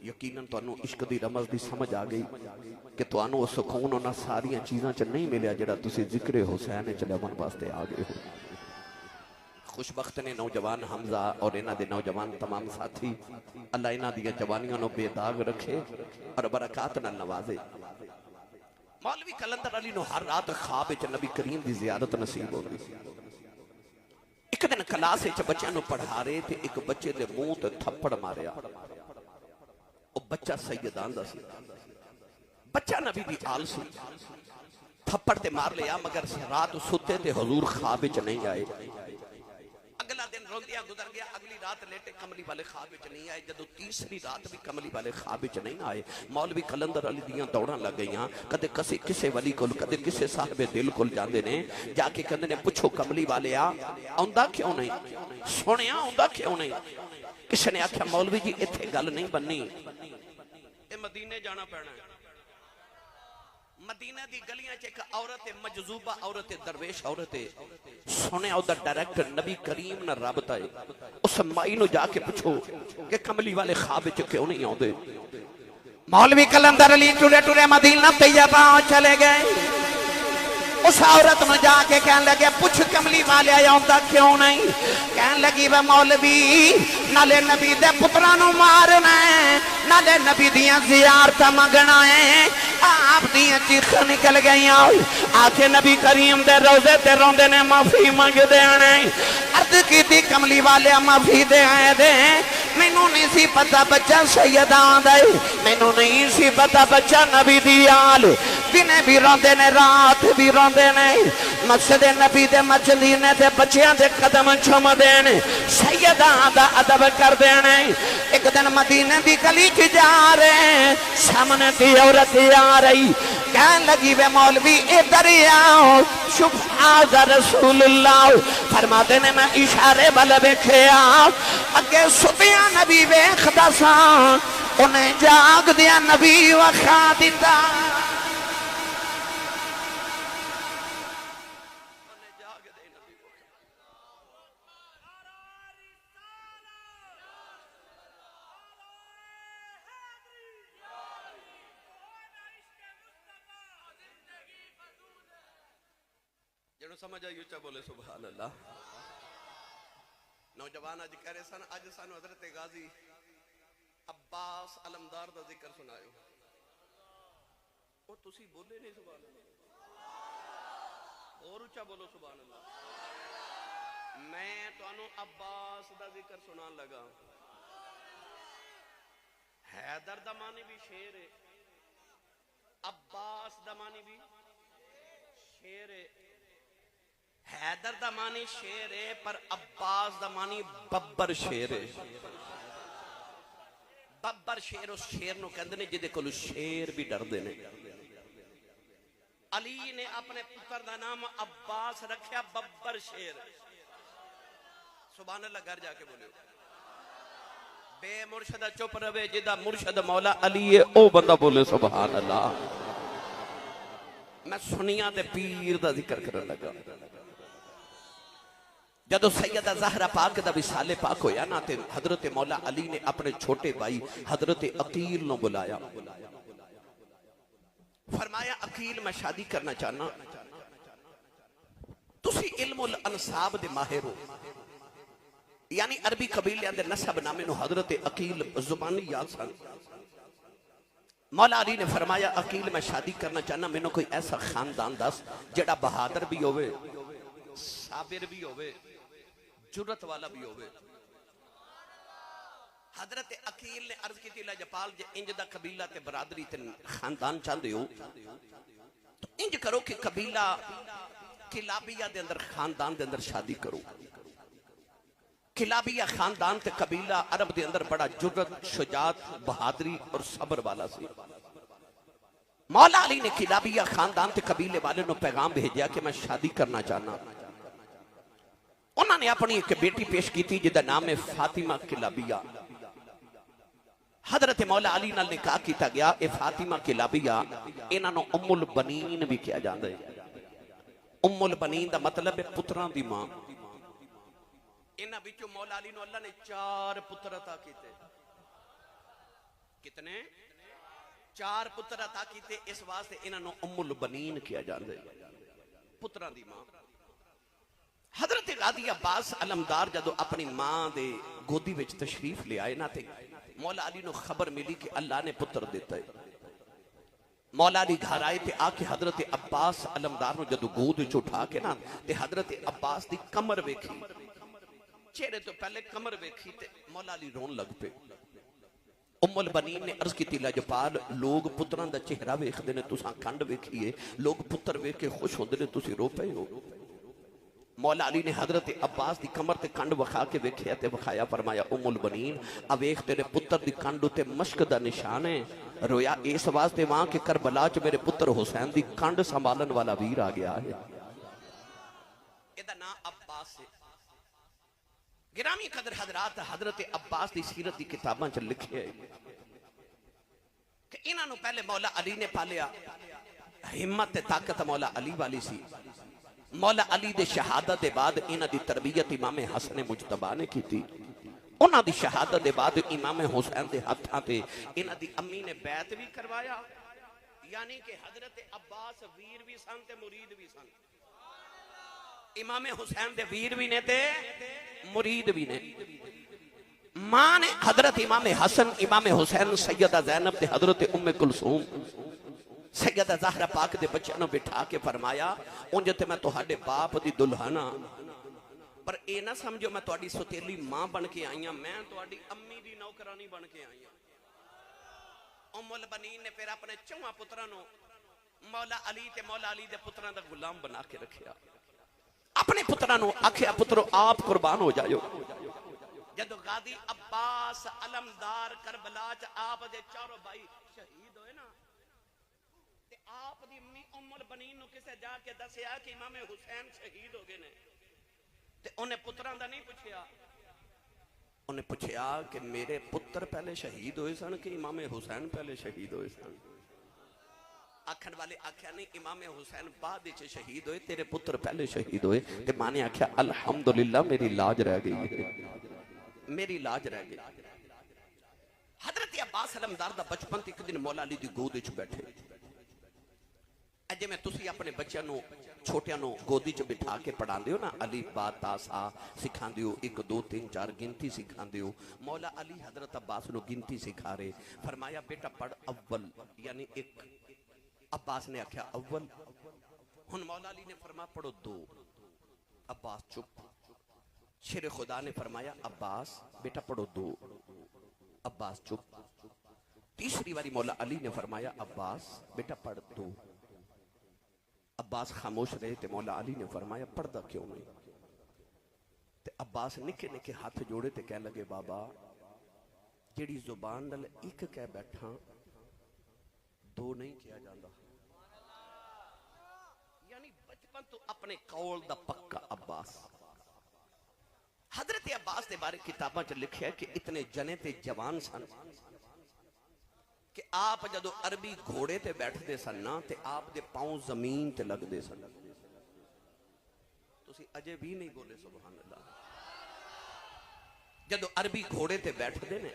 यकीनन तुहानू इश्क दी रमज दी समझ आ गई कि तुहानू वो सुकून उन्हां सारियां चीज़ां च नहीं मिलिया जिहड़ा तुसी जिक्र हुसैन च लवन वास्ते आ गए हो। खुशबख्त ने नौजवान हमजा और इन्हां दे नौजवान तमाम साथी, अल्लाह इन्हां दी जवानियां नूं बेदाग रखे और बरकत नाल नवाजे। मौलवी कलंदर अली नूं हर रात ख्वाब विच नबी करीम की जियारत नसीब होती। एक दिन क्लास विच बच्चों नूं पढ़ा रहे थे, एक बच्चे दे मुंह ते थप्पड़ मारिया। वो बच्चा सैयदान दा सी, बच्चा नबी दी आल सी, थप्पड़ ते मार लिया, मगर रात सुते ते हुजूर ख्वाब विच नहीं आए। अगला दिन रोंदिया गुजर गया, अगली रात लेटे कमली वाले ख्वाब विच नहीं आए। जदों तीसरी रात भी कमली वाले ख्वाब विच नहीं आए, मौलवी कलंदर अली दियां दौड़ां लग गईयां। कदे किसे वली कोल, कदे किसे साहिबे दिल कोल जांदे ने, जाके कहंदे ने पुछो कमली वाले आउंदा क्यों नहीं, सुनिया आउंदा क्यों नहीं। किसी ने आख्या मौलवी जी इत्थे गल नहीं बननी, ए मदीने जाना पैना है। मदीना दी गलियां च एक औरत है, मजजूबा औरत है, दरवेश औरत है। सुने उधर डायरेक्टर नबी करीम ना रबता है। उस माई नु जाके पूछो कि कमली वाले ख्वाब विच क्यों नहीं आउंदे। मौलवी कलंदर अली टुरे टुरे मदीना तैयबा चले गए। उस औरत में जाके कहने लगे पुछ कमली वाले आउंदा क्यों नहीं। कहने लगी वे मौलवी नाले नबी दे पुत्रा नु मारना है, नाले नबी दियां ज़ियारत मंगना है। आप दियां चीखां निकल गई आके नबी करीम दे रोजे ते रोंदे ने माफी मंगदे ने। अर्ज की कमली वाले माफी दे आए दे, मैनू नहीं सी पता बच्चा सैयदा दा, मैनू नहीं सी पता बच्चा नबी दी आल। दिन भी रोंदे ने रात भी रोंदे ने, मस्जिद नबी दे मजलीने ते बच्चियां दे कदम चुमदे ने, सैयदा दा अदब करदे ने। एक दिन मदीने दी गली च जा रहे, सामने की औरत आ रही, कहने लगी वे मौलवी इधर आओ, शुभ हाज़िर रसूलुल्लाह। फरमाते ने मैं इशारे वाल वेखिया, अगे सुतिया नबी वेखदा सा, उन्हें जाग दिया नबी वखा दिता। समझ आई उच्चा बोले सुभान अल्लाह। नौजवान अज कह रहे सन अज सानू हजरत गाजी अब्बास अलमदार दा जिक्र सुनायो, और तुसी बोले नहीं सुभान अल्लाह। और उच्चा बोलो सुभान अल्लाह। मैं तुहानू अब्बास दा जिक्र सुनान लगा। हैदर दा मानी भी शेर है, अब्बास दा मानी भी शेर है। हैदर दा मानी शेर है, पर अब्बास दा मानी बब्बर शेर है। बब्बर शेर उस शेर नूं कहंदे ने जिहदे कोल शेर भी डरदे ने। अली ने अपने पुत्र दा नाम अब्बास रखिया, बब्बर शेर। सुभान अल्लाह, घर जाके बोलियो। बेमुर्शद चुप रवे, जिदा मुर्शद मौला अली है ओ बंदा बोले सुभान अल्लाह। मैं सुनिया ते पीर दा जिक्र करन लगा। जदों सैयदा ज़हरा पाक दा विसाले पाक होया ना, ते हजरत मौला अली ने अपने छोटे भाई हजरत अकील नु बुलाया। फरमाया अकील मैं शादी करना चाहना, तुसी इल्मुल अनसाब दे माहिर हो, यानी अरबी कबीलियां दे नसब नामे नु हजरत अकील जुबानी याद सन। मौला अली ने फरमाया अकील मैं शादी करना चाहना, मैनू कोई ऐसा खानदान दस जेड़ा बहादुर भी होवे, साबिर भी होवे, जुरत वाला भी होवे। हजरत अकील ने अर्ज की लजपाल जे इंज दा कबीला ते बरादरी ते खानदान चाहते हो तो इंज करो कि कबीला किलाबिया दे अंदर खानदान दे अंदर शादी करो। किलाबिया खानदान ते कबीला अरब के अंदर बड़ा जुर्रत, शुजात, बहादुरी और सबर वाला सी। मौला अली ने किलाबिया खानदान ते कबीले वाले नु पैगाम भेजा कि मैं शादी करना चाहना। उन्होंने अपनी एक बेटी पेश की थी जिसका नाम है फातिमा किलाबिया। हजरत मौला अली नाल निकाह किया गया। ये फातिमा किलाबिया इन्हों उम्मुल बनीन भी कहा जाता है। उम्मुल बनीन का मतलब है पुत्रां दी मां। इन्हां विचों मौला अली नूं अल्लाह ने 4 पुत्र अता कीते। कितने? 4 पुत्र अता कीते। इस वास्ते इन्हां उम्मुल बनीन किया जाता है, पुत्रां दी मां। हजरत गाजी अब्बास अलमदार जदों अपनी मां दे गोदी विच तशरीफ ले आए ना ते मौला अली नूं खबर मिली कि अल्लाह ने पुत्र दिता है। मौला अली घर आए ते आके हजरत अब्बास अलमदार नूं जदों गोद विच उठा के ना ते हजरत अब्बास दी कमर वेखी, चेहरे तो पहले कमर वेखी ते मौला अली रोन लग पे। उम्मुल बनीन ने अर्ज की लजपाल, लोग पुत्रां दा चेहरा वेखदे ने, तुसां कंड वेखीए, लोग पुत्र वेख के खुश होंदे ने, तुसीं रो पए हो। मौला अली ने हजरत अब्बास की कमर ते कंड वखा के वेख्या ते वखाया, फरमाया उम्मुल बनीन आ वेख तेरे पुत्र की कंड उत्ते मश्क दा निशान है। रोया इस वास्ते वहां के करबला च मेरे पुत्र हुसैन की कंड संभालन वाला वीर आ गया है। इहदा नाम अब्बास है। गिरामी कदर हजरात, हजरत अब्बास की सीरत की किताबां च लिखे है कि इन्हां नूं पहले मौला अली ने पालिया। हिम्मत ते ताकत मौला अली वाली सी। मौला अली दे शहादत के बाद इन्हां दी तरबियत इमाम हसन मुजतबा ने की थी। उन्हां दी शहादत के बाद इमाम हुसैन के हाथां ते इन्हां दी अम्मी ने बैत भी करवाया। यानी कि हजरत अब्बास वीर भी सन ते मुरीद भी सन। इमाम हुसैन दे वीर भी ने ते मुरीद भी ने। मां ने हजरत इमाम हसन, इमाम हुसैन, सैयदा ज़ैनब ते हजरत उम्मे कुलसूम, सैयदा ज़हरा पाक दे बच्चों ने बिठा के फरमाया, उंज ते मैं तुहाडे बाप दी दुल्हन हां, पर ये ना समझो मैं तुहाडी सुतेली मां बन के आई हां, मैं तुहाडी अम्मी दी नौकरानी बन के आई हां। उम्मुल बनीन ने फिर अपने 4 पुत्रां नूं मौला अली ते मौला अली दे पुत्रां दा गुलाम बना के रखिया। अपने पुत्रां नूं आखिया, पुत्रो आप कुर्बान हो जाओ। जदों गाजी अब्बास अलमदार करबला च आप दे 4 भाई शहीद होए ना, आप दी अम्मी उम्मुल बनीन नूं किसे जाके दसिया कि इमाम हुसैन शहीद हो गए ने ते उन्हें पुत्रां दा नहीं पुछया। उन्हें पुछया कि मेरे पुत्र पहले शहीद होए सन कि इमाम हुसैन पहले शहीद होए सन? आखन वाले आख्या नहीं, इमाम हुसैन बाद विच शहीद होए, तेरे पुत्र पहले शहीद होए। ते मां ने आख्या अल्हम्दुलिल्लाह, मेरी लाज रह गई है, मेरी लाज रह गई। हजरत अब्बास अलमदार दा बचपन एक दिन मौला अली दी गोद विच बैठे। जिवें तुसीं अपने बच्चों नूं छोटियां नूं गोदी च बिठा के पढ़ाते हो ना, अली बा ता सा सिखाते हो, 1 2 3 4 गिनती सिखाते हो। मौला अली हजरत अब्बास नूं गिनती सिखा रहे। फरमाया बेटा पढ़ अव्वल, यानी 1। अब्बास ने आख्या अव्वल। हुण मौला अली ने फरमाया पढ़ो 2। अब्बास चुप। शेर खुदा ने फरमाया अब्बास बेटा पढ़ो 2। अब्बास चुप। तीसरी बारी मौला अली ने फरमाया अब्बास बेटा पढ़ 2। अब्बास खामोश रहे तो मौला अली ने फरमाया पढ़दा क्यों नहीं? ते अब्बास निके निके हाथ जोड़े ते कह लगे बाबा जेड़ी जुबान नाल 1 कह बैठा 2 नहीं किया जाता। यानी बचपन तो अपने कौल दा पक्का अब्बास। हजरत अब्बास के बारे किताबां च लिखा कि इतने जने ते जवान सन कि आप जदों अरबी घोड़े ते बैठते सन ना ते आप दे पांव जमीन ते लगते सन। तुसी अजे भी नहीं बोले सुभान अल्लाह। जदों अरबी घोड़े ते बैठते ने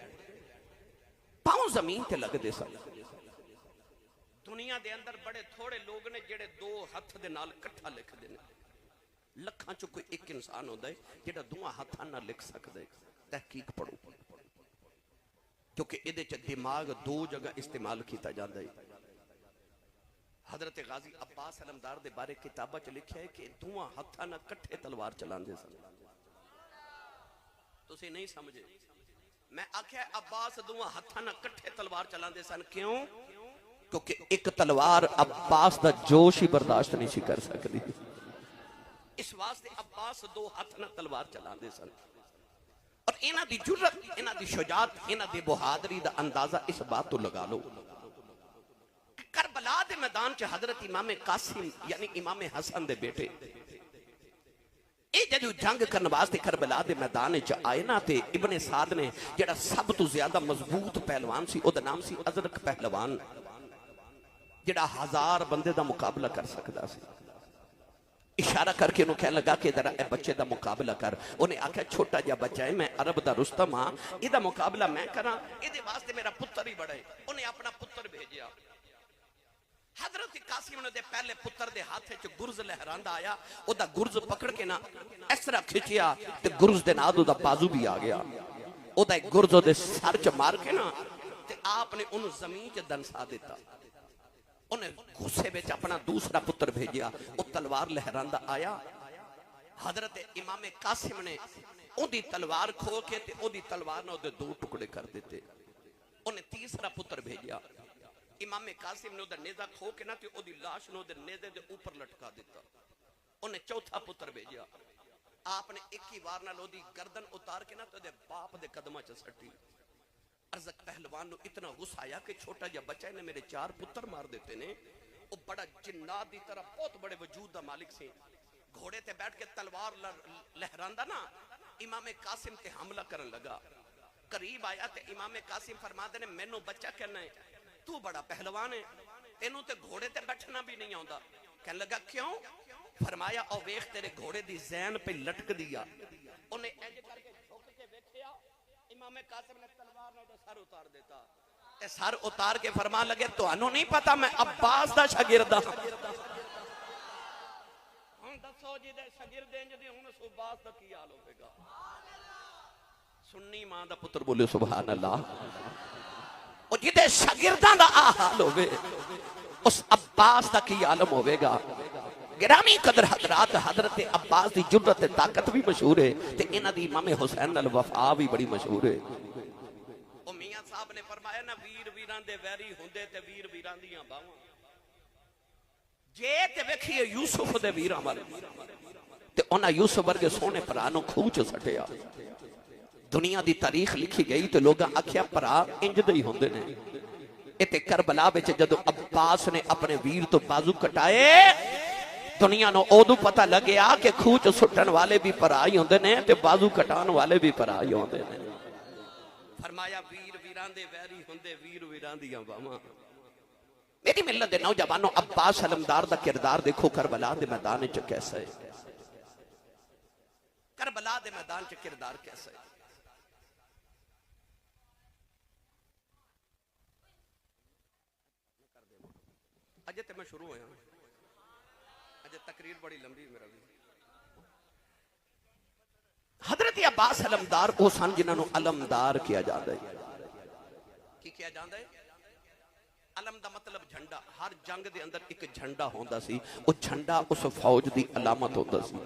पांव जमीन ते लगते सन। दुनिया दे अंदर बड़े थोड़े लोग ने जेड़े 2 हथ दे नाल इकट्ठा लिखते हैं। लखां चों कोई 1 इंसान होता है जेड़ा 2 हाथां नाल लिख सकता है। तहकीक पढ़ो, क्योंकि ये दिमाग 2 जगह इस्तेमाल किया जाता है। हजरत गाजी अब्बास अलमदार के बारे किताबा च लिखा है कि 2 हाथां नाल इकट्ठे तलवार चलाते सन। तुसीं नहीं समझे? मैं आख्या अब्बास 2 हाथां नाल इकट्ठे तलवार चलाते सन। क्यों? क्योंकि एक तलवार अब्बास का जोश ही बर्दाश्त नहीं सी कर सकती। इस वास्ते अब्बास 2 हाथ नाल तलवार चलाते सन। और इन्हां दी जुर्रत, इन्हां दी शुजात, इन्हां दी बहादुरी दा अंदाजा इस बात तो लगा लो कि करबला दे मैदान च हजरत इमाम कासिम यानी इमाम हसन दे बेटे जदों जंग करने वास्ते करबला दे मैदान च आए ना, ते इब्ने साद ने जेड़ा सब तो ज्यादा मजबूत पहलवान सी, ओदा नाम सी अजरक पहलवान, जेड़ा 1000 बंदे दा मुकाबला कर सकदा सी। इशारा करके उन्होंने कहने लगा कि जरा ए बच्चे दा मुकाबला कर। उन्हें आख्या छोटा जा बच्चा है, मैं अरब दा रुस्तम हाँ, इहदा मुकाबला मैं करा, इहदे वास्ते मेरा पुत्र ही बड़ा है। उन्हें अपना पुत्र भेजिया। हजरत कासिम ने पहले पुत्र दे हाथ च गुरज लहरांदा आया, ओदा गुरज पकड़ के ना इस तरह खिंचिया ते गुरज दे नाल ओदा बाजू भी आ गया। ओदा एक गुरज ओदे सर च मार के ना ते आपने उन्हें जमीन च दनसा दिता। उन्हें गुस्से में अपना दूसरा पुत्र भेजिया, वो तलवार लहरांदा आया। हजरत इमाम कासिम ने ओदी तलवार खो के ते ओदी तलवार ने ओदे 2 टुकड़े कर दिते। उन्हें तीसरा पुत्र भेजिया। इमाम कासिम ने ओदा नेजा खो के ना ते ओदी लाश ने ओदे नेजे दे ऊपर लटका दिता। उन्हें चौथा पुत्र भेजिया। आपने एक ही वार नाल ओदी गर्दन उतार के ना ते ओदे बाप दे कदमां च सट्टी। अरज़क पहलवान को इतना गुस्सा आया कि छोटा जा बच्चा ने मेरे 4 पुत्र मार देते ने। वो बड़ा जिन्नात की तरह बहुत बड़े वजूद का मालिक से घोड़े ते बैठ के तलवार लहरांदा ना इमाम कासिम ते हमला करन लगा। करीब आया ते इमाम कासिम फरमाते ने मैनू बच्चा कहना है, तू बड़ा पहलवान है, तेनू ते घोड़े ते बैठना भी नहीं आता। कहने लगा क्यों? फरमाया ओ वेख तेरे घोड़े दी जैन पे लटक दिया। उन्हें इंज करके झुक के देखया, इमाम कासिम ने तलवार नाल सर उतार देता। ए सर उतार के फरमान लगे तुहानू नहीं पता मैं अब्बास दा शागिर्द हां। हुण दसो जी दे शागिर्द इंज दे हुण अब्बास दा की हाल होवेगा? सुन्नी मां दा पुत्र बोले सुभान अल्लाह। और जिदे शागिर्दां दा आ हाल होवे उस अब्बास दा की आलम होवेगा। गिरामी कदर हजरात, हजरत अब्बास की जुर्रत ताकत भी मशहूर है ते इन्हां दी इमाम हुसैन नाल वफा भी बड़ी मशहूर है। ओ मियां साहब ने फरमाया ना वीर वीरां दे वैरी हुंदे ते वीर वीरां दियां बावां। जे ते वेखिए यूसुफ दे वीरां वाल ते उन्हां यूसुफ वर्गे सोहणे भरा नूं खूह च सटिया। दुनिया दी तारीख लिखी गई तो लोगां आख्या भरा इंज दे ही हुंदे ने। इत्थे करबला विच जदों अब्बास ने अपने वीर तो बाजू कटाए, दुनिया नो उदू पता लग्या कि खूह च सुटन वाले भी भरा ही होंदे ने ते बाजू कटान वाले भी भरा ही होंदे ने। फरमाया वीर वीरां दे वैरी हुंदे वीर वीरां दियां बावां। मेरी मिल्लत दे नौजवानों, अब्बास अलमदार दा किरदार देखो करबला दे मैदान च कैसा है। करबला दे मैदान च किरदार कैसा है। अजे ते मैं शुरू होया, तकरीर बड़ी लंबी मेरा भी। हजरत अब्बास अलमदार वो सन जिन्होंने अलमदार किया जाता है। की किया जाता है? अलम दा मतलब झंडा। हर जंग दे अंदर एक झंडा होंदा सी, वो झंडा उस फौज दी अलामत होंदा सी।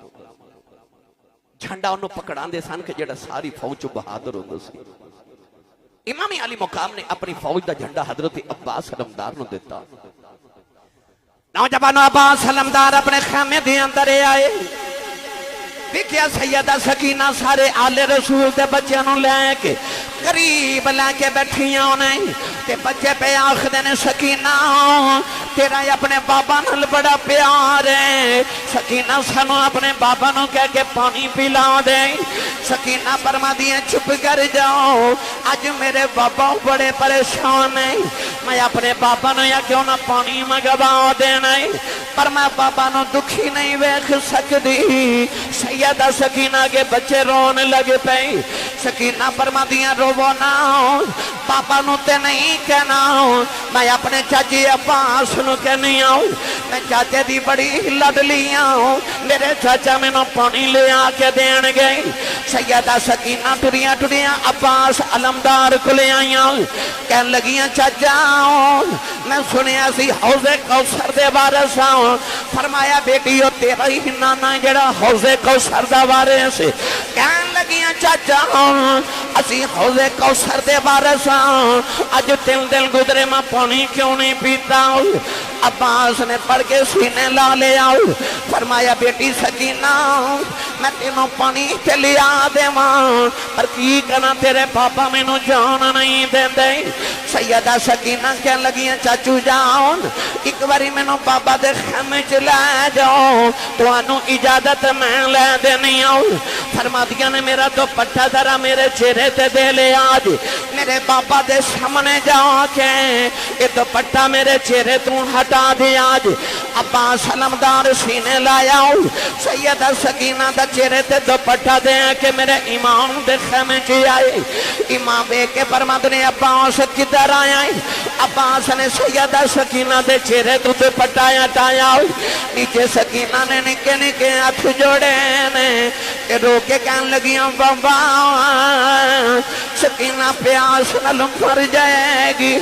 झंडा उन्होंने पकड़ांदे सन कि जेड़ा सारी फौज च बहादुर होंदा सी। इमाम अली मुकाम ने अपनी फौज दा झंडा हजरत अब्बास अलमदार नूं दिता। नौजवानों, अब्बास अलमदार अपने खेमे दे अंदर आए, देखिया सैयदा सकीना सारे आले रसूल दे बच्चों नूं लैके करीब लैके बैठियां ने ते बच्चे पे आखदे ने सकीना तेरा अपने बाबा नाल बड़ा प्यार है, सकीना सानू अपने बाबा नूं कह के पानी पिला दे। सकीना फरमादी है चुप कर जाओ, अज मेरे बाबा बड़े परेशान है, मैं अपने बाबा नूं या क्यों ना पानी मंगवा देना है, पर मैं बाबा नूं दुखी नहीं वेख सकती। सैयदा सकीना के बच्चे रोन लग पे। सकीना फरमादियां रोवो ना, पापा नूं ते नहीं कहना, मैं अपने चाचे अब्बास नूं कहनी आऊं, मैं चाचे दी बड़ी लडली आऊं, मेरे चाचा मैनू पानी ले आके देणगे। सैयदा सकीना टुरियां टुरियां अब्बास अलमदार को ले आईयां, कहन लगियां चाचा मैं सुनिया सी हौजे कौसर दे वारिस आं। फरमाया बेटी ओ तेरा ही नाना जेड़ा हौजे कौसर दा वारिस। कहन लगियां चाचा असी हौजे कौसर दे वारिस आं, अज 3 दिन गुजरे मैं पानी क्यों नहीं पीता। अब्बास ने पढ़ के सीने ला लिया। फरमाया बेटी सकीना मैं तेनों पानी ते लिया देवां पर की करा तेरे पापा मैनू जान नहीं देंदे। सैयदा सकीना कह लगी चाचू जान एक बारी मैनू बाबा दे खेमे च लै जाओ तुहानू इजाजत मैं लै देनी आऊं। फरमादियां ने मेरा दुपट्टा जरा मेरे चेहरे ते दे ले आज मेरे बाबा दे सामने जाके ये दुपट्टा मेरे चेहरे तू हटा दे आज। अब्बास अलमदार सीने लाया सैयदा सकीना दा चेहरे ते दुपट्टा दे के मेरे इमाम दे खेमे च आए। इमाम देख के फरमाते ने अब्बास किधर आया। अब्बास ने सैयदा सकीना दे चेहरे तू दुपट्टा हटाया। नीचे सकीना ने निके निके हाथ जोड़े ने रो के कहन लगी बाबा सकीना प्यास नाल मर जाएगी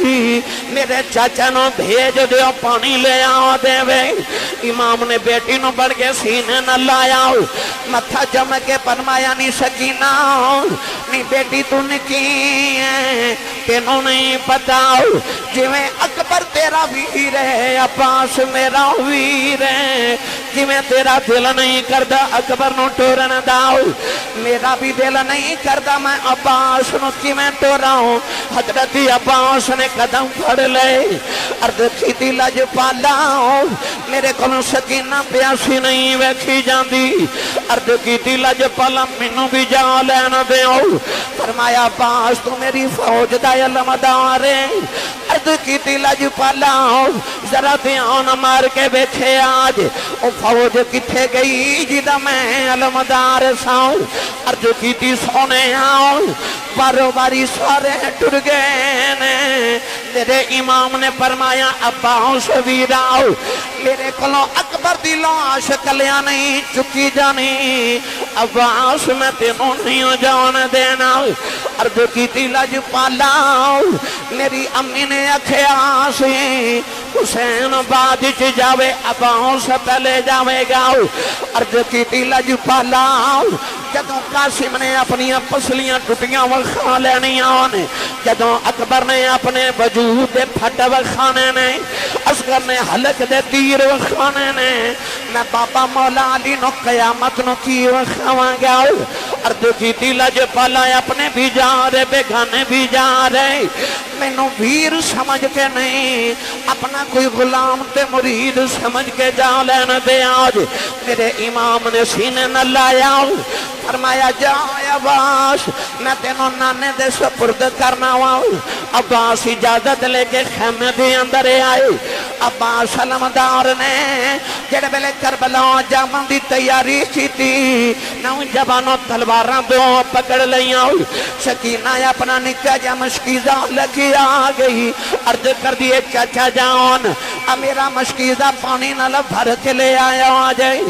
मेरे चाचा नो भेज दियो पानी ले आओ देवे। इमाम ने बेटी नो बढ़ के सीने न लाया मथा जम के फरमाया नी सकीना नी बेटी तू निकी है तेनों नहीं पता जिवें अकबर तेरा वीर है अब्बास मेरा वीर है जिवें तेरा दिल नहीं करदा अकबर नो टोरन दा मेरा भी दिल नहीं करदा मैं अब्बास नो किवें टोराऊं। हजरत अब्बास ने कदम फड़ ले अर्द की लजपाला मेरे को सकीना प्यासी नहीं वेखी जाती अर्द की लजपाला मैनू भी जा लैन दो। फरमाया अब्बास तू मेरी फौज दा इल्मदार है अर्द की लजपाला जरा ध्यान मार के वेखे आज ओ फौज किथे गई जिदा मैं इल्मदार सां। अर्ज की सोने आओ बारो बारी सारे टुर गए ने। मेरे इमाम ने फरमाया अब्बास वीरा मेरे को अकबर दी लाश कलिया नहीं चुकी जानी अब्बास मैं तेनों नहीं जान देना। अर्ज की लजपाला मेरी अम्मी ने आख्या सी हुसैन बाद च जावे अब्बास पहले जावेगा। अर्ज की लजपाला जदों कासिम ने अपनी पसलियां टुटियां वखा लैनिया ने जदों अकबर ने अपने वजूद दे फट वखाने ने असगर ने हलक दे तीर वखाने ने मैं बाबा मौला अली नो कयामत नो की वखावांगा। अर्ज की लजपाला अपने भी जा रहे बेगाने भी जा रहे मैनू वीर समझ के नहीं अपना कोई गुलाम ते मुरीद समझ के जा लैन दे आज। मेरे इमाम ने सीने न लाया फरमाया जा अब्बास मैं तेनों नाने दे सुपुर्द करना वा। अब्बास इजाजत लेके खेमे दे अंदर आए। अब्बास अलमदार ने जेड़े वेले करबला जामन दी तैयारी की नौजवानों तलवारां दो पकड़ लिया। सकीना अपना निक्का जा मशकीजा लगी आ गई अर्ज कर दिए चाचा जान मेरा मशकीजा पानी नाल भर के ले आया आ जाए।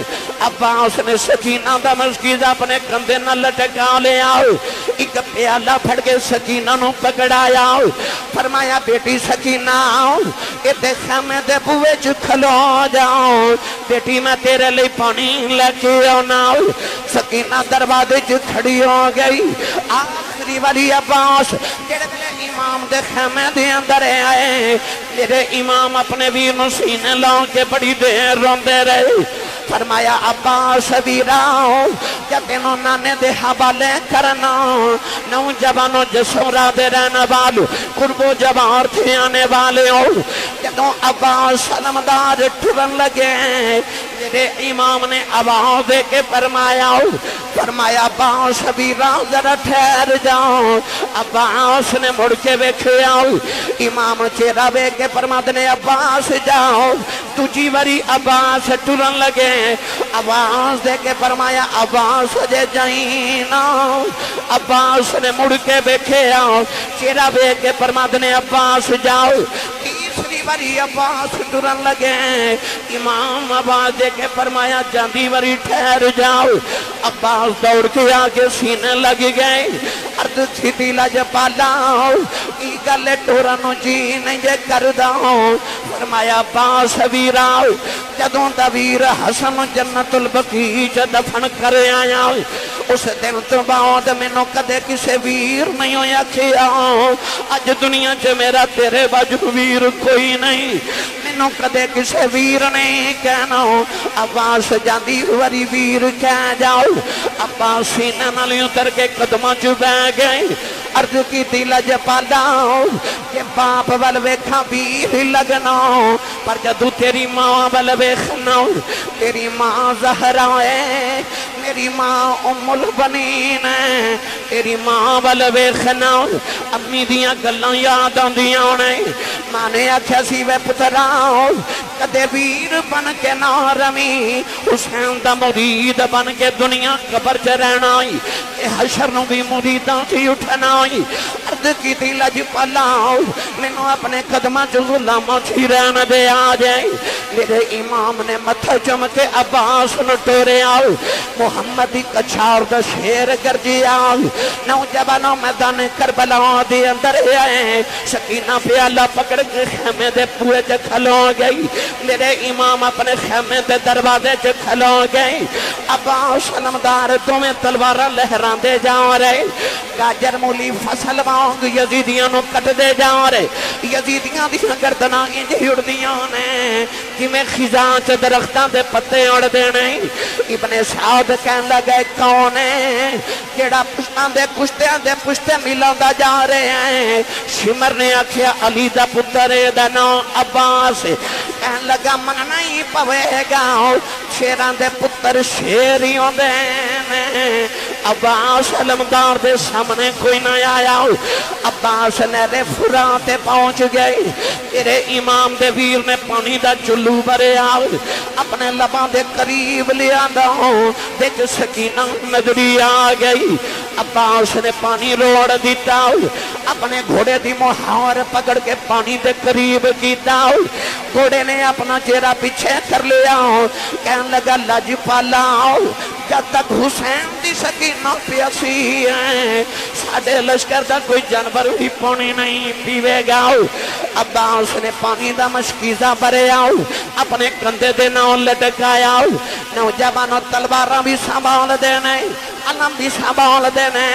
अब्बास ने सकीना दा मशकीजा अपने कंधे नाल लटका लिया एक प्याला फड़ के सकीना नू पकड़ाया। फरमाया बेटी सकीना ये देखा मैं दे बुए च खलो जाओ बेटी मैं तेरे लिए पानी लेके आना। सकीना दरवाजे च खड़ी हो गई। आखिरी वाली अब्बास जेड़े मेरे इमाम दे खेमे दे अंदर आए मेरे इमाम अपने वीर नू सीने ला के बड़ी देर रोंदे रहे। फरमाया अब्बास वीरा जब तेनों नाने दे हवाले करना नौजवानों जसोरा दे रहने वाले कुर्बो जवार थे आने वाले हो। जदों अब्बास अलमदार टुरन लगे मेरे इमाम ने आवाज दे के फरमाया अब्बास वीरा जरा ठहर जाओ। अब्बास ने मुड़ के वेखे आओ इमाम चेहरा वेख के फरमाते ने अब्बास जाओ। दूजी बारी अब्बास टुरन लगे आवाज दे के फरमाया अब्बास जे जाई ना। अब्बास ने मुड़ के वेखे आओ चेहरा वेख के फरमाते ने अब्बास जाओ। तीसरी बारी अब्बास टुरन लगे इमाम आवाज दे के फरमाया जांदी बारी ठहर जाओ। अब्बास दौड़ के आके सीने लग गए। अर्द थी लजपाला गल टोरन जी नहीं जे करदा। फरमाया अब्बास वीरा जदों दा वीर हसन जन्नतुल बकीच दफन कर आया उस दिन तो बाद मैनू कदे किसे वीर नहीं आखिया अज दुनिया च मेरा तेरे बाजू वीर कोई नहीं। मैनू कदे किसे वीर ने कहना अब्बास जाती वरी वीर कह जाओ। अब्बास सीने नाल उतर के कदमां च बह गए। अर्ज की लजपाला के बाप वाल वेखा वीर लगना पर जदू तेरी मां वाल वेखना तेरी मां ज़हरा है मेरी मां उम्मुल बनीन है। तेरी मां वाल वेखना अम्मी दियां गल्लां याद आंदियां ने। मां ने आख्या सी वे पुत्रा कदे वीर बन के ना रवी हुसैन दा मुरीद बन के दुनिया कबर च रहना हशर नूं भी मुरीदां च उठना। अर्ज की लजपाला मैनू अपने कदमां च गुलामां च रहन दे आ जाए। मेरे इमाम ने मत्था चुम के अब्बास नूं टोरिया। मुहम्मद दी कछाड़ दा शेर गरजिया। नौजवानों मैदान करबला दे अंदर आए। सकीना प्याला पकड़ के खेमे दे पूरे च खलो गई। मेरे इमाम अपने खेमे दे दरवाजे च खलो गए। अब्बास अलमदार दोवें तलवारां लहरांदे जा रहे। गाजर मूली फसल वांग यजीदियां नूं कटदे जा रहे। यजीदियां दी गर्दनां इंज उड़दियां ने जिवें खिजां च दरख्तां दे पत्ते उड़दे ने। इब्ने साद कहन लगे कौन है जेड़ा पुश्तां दे पुश्ते मिलांदा जा रहे हैं। शिमर ने आख्या अली दा पुत्तर दा नाम अब्बास। कहन लगा मनना ही पवेगा शेरां दे पुत्तर शेर ही होंदे ने। अब्बास अलमदार दे सामने कोई ना आया। अब्बास नहरे फुरात पहुंच गए। तेरे इमाम दे वीर ने पानी दा चुल्लू भरिया अपने लबां दे करीब लिया विच सकीना नजरी आ गई। अब्बास ने पानी रोड़ दिता अपने घोड़े की मुहार पकड़ के पानी दे करीब किया। घोड़े ने अपना चेहरा पीछे कर लिया। कहन लगा लजपाला जब तक हुसैन दी सकीना प्यासी है साडे लश्कर का कोई जानवर भी पानी नहीं पीवेगा। अब्बास ने पानी का मशकीजा भरिया अपने कंधे दे नाल लटकाया। नौजवानों तलवारां भी संभाल देने अलम भी संभाल देने।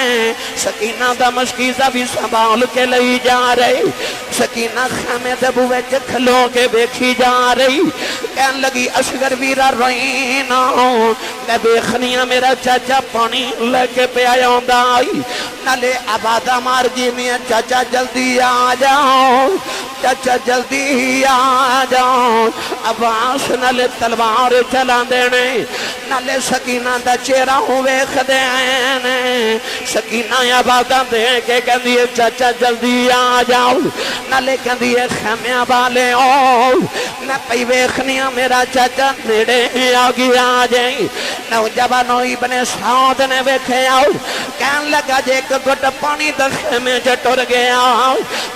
सकीना का मशकीजा भी संभाल के ली जा रही। सकीना खेमे दे बूहे च खलो के वेखी जा रही। कहन लगी असगर वीरा रोई ना मैं वेखनिया मेरा चाचा पानी लेके पे आया नाले आबादा मार जी में चाचा जल्दी आ जाओ चाचा जल्दी आ जाओ। अब्बास नाले तलवार चला देने नाले सकीना दा चेहरा वेख दे ने। सकीना आबादा दे के कहती है चाचा जल्दी आ जाओ नाले कहती है खेमिया वाले ओ मैं पई वेखनी मेरा चाचा नेड़े आ गया आ जाए। नौजवानों इब्ने साद ने वेखे आओ कहन लगा जे एक गुट पानी द खेमे च टुर गया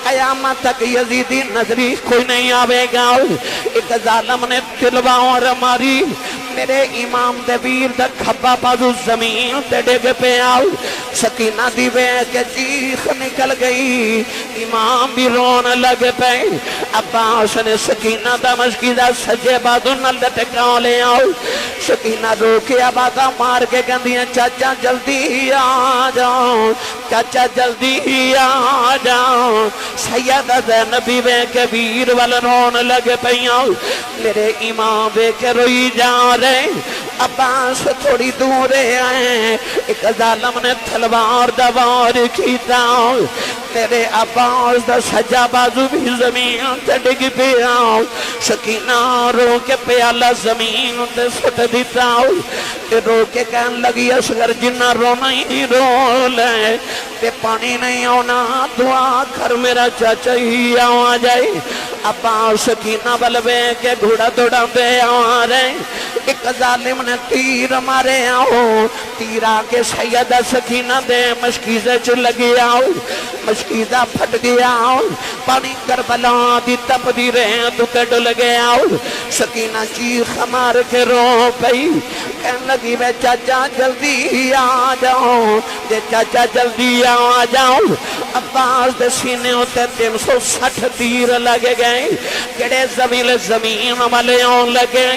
कयामत तक यजीदी नजरी कोई नहीं आवेगा। एक जालम ने तिलवार मारी मेरे इमाम दे वीर दा खब्बा बाजू जमीन ते डिग पे आओ। सकीना दी वेख के चीख निकल गई। इमाम भी रोन लग पे। अब्बास ने सकीना दा मशकीदा सजे बाजू नाल लटका ले आओ। सकीना रो के आवाज़ा मार के कहंदी चाचा जल्दी आ जाओ चाचा जल्दी आ जाओ। सैयदा ज़ैनबी वेख के वीर वाल रोन लग पईयां। मेरे इमाम वेख के रोई जा रहे। अब्बास थोड़ी दूर आए एक जालम ने तलवार दा वार कीता। तेरे अब्बास दा सज्जा बाजू भी जमीन ते डिग पिया। सकीना रो के प्याला जमीन ते सुट दिता। रो के कहन लगी असगर जिन्ना रोना ही रो ले ते पानी नहीं आना दुआ कर मेरा चाचा ही आ जाए। अब्बास सकीना बल वे के घोड़ा दौड़ाते आ रहे। एक जालिम ने तीर मारे आओ तीर आके सैयदा सकीना दे मशकीज़े च लगे आओ। मशकीज़ा फट गया पानी करबला दी तपदी रेत ते डुल गया। सकीना चीख मार के रो पई कहन लगी वे चाचा जल्दी आ जाओ जे चाचा जल्दी आ जाओ। अब्बास दे सीने उत्ते 360 तीर लग गए जेड़े जमीन वाले आउण लगे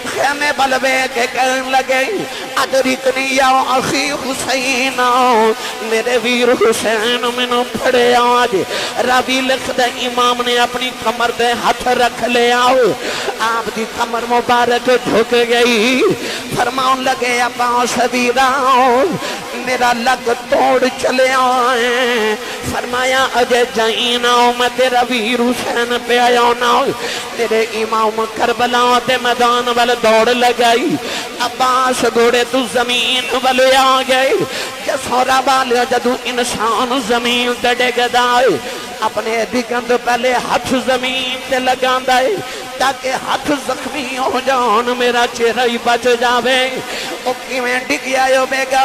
खेमे बल वे के कहन लगे अदरिकनी या अखी हुसैन मेरे वीर हुसैन मैनू फड़े आज रावी लिखदा इमाम ने अपनी कमर दे हाथ रख लिया आप दी कमर मुबारक झुक गई फरमाउन लगे अब्बास वीरा मेरा लग तोड़ चले आए फरमाया अजय जाई ना मैं तेरा वीर हुसैन पे आया ना तेरे इमाम करबला ते मैदान वाल दौड़ लगाई अब्बास घोड़े तू जमीन वाले आ गए जसौरा वाले जदू इंसान जमीन ते डिगदा है अपने डिगन तो पहले हाथ जमीन ते लगांदा है ताकि हाथ जख्मी हो जान मेरा चेहरा ही बच जावे ओ किवें डिगया बेगा